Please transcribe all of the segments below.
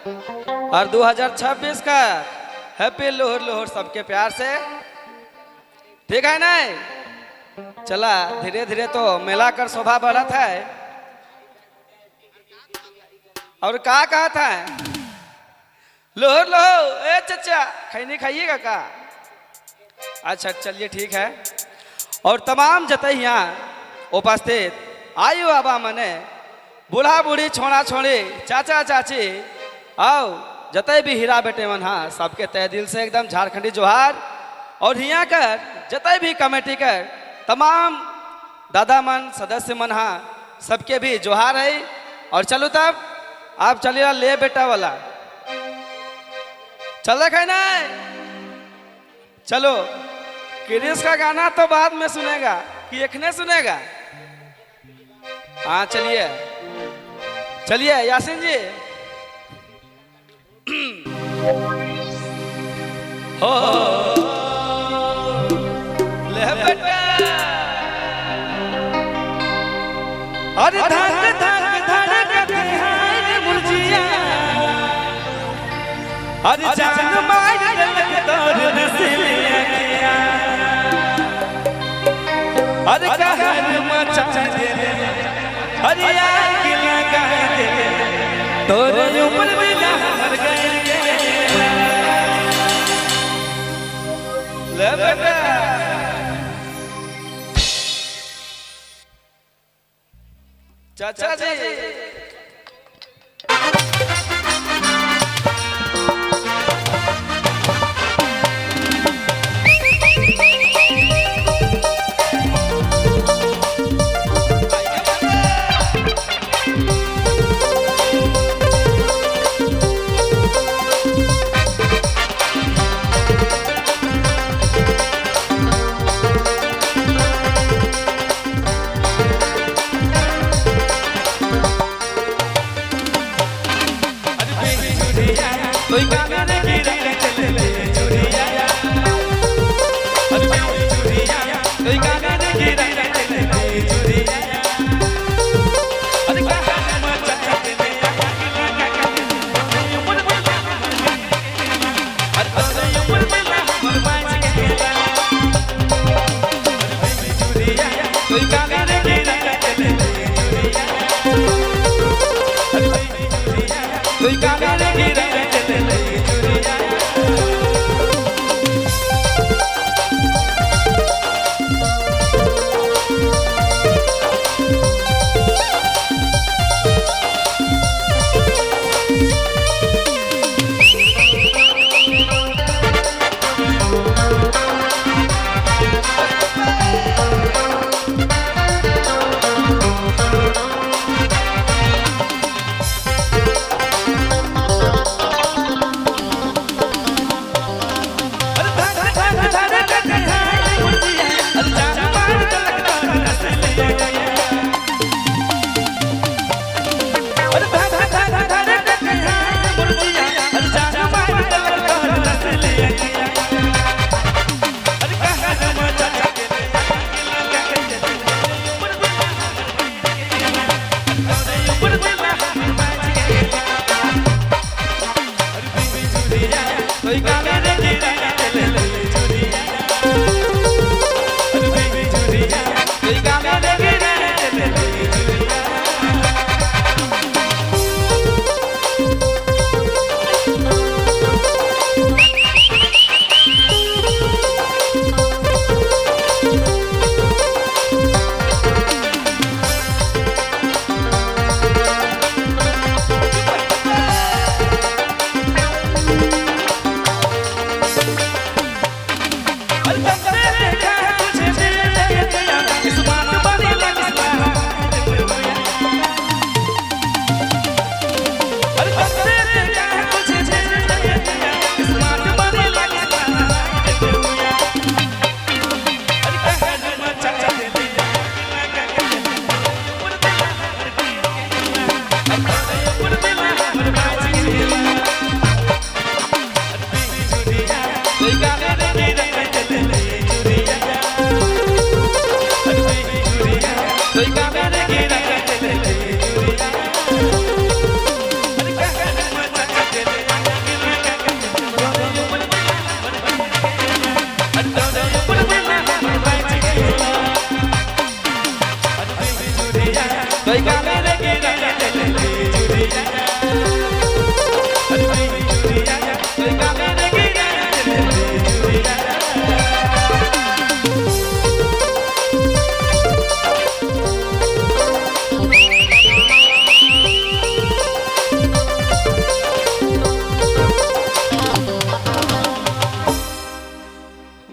और 2026 का हैप्पी लोहर लोहर सबके प्यार से। ठीक है ना? चला धीरे धीरे तो मेला कर शोभा बढ़त है। और का कहा था लोहर लोहो ए चचा खैनी खाइएगा का? अच्छा चलिए ठीक है। और तमाम जतई यहाँ उपस्थित आयु आबा मने बूढ़ा बूढ़ी छोड़ा छोड़ी चाचा चाची आओ जतई भी हीरा बेटे मन हाँ सबके तय दिल से एकदम झारखंडी जोहार। और यहाँ कर जतई भी कमेटी कर तमाम दादा मन सदस्य मन हाँ सबके भी जोहार है। और चलो तब आप चलिए ले बेटा वाला चल रखा है ना। चलो क्रिस का गाना तो बाद में सुनेगा कि एकने सुनेगा? हाँ चलिए चलिए यासीन जी। हो ले बेटा अरे धक धक धड़कते हैं मुर्जिया अरे जान मार के तोर नस्ली अखिया अरे कहर मचा दे अरे आग लगा दे तोर उम्र में लहर गए ले बेटा। चाचा जी लइका मेरे गिरा चुरिया लइका मेरे गिरा चुरिया।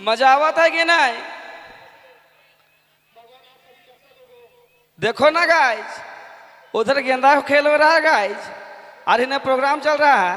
मजा आवत है कि नहीं? देखो ना गाइस, उधर गेंदा खेल हो रहा है गाइस, और इन्हें प्रोग्राम चल रहा है।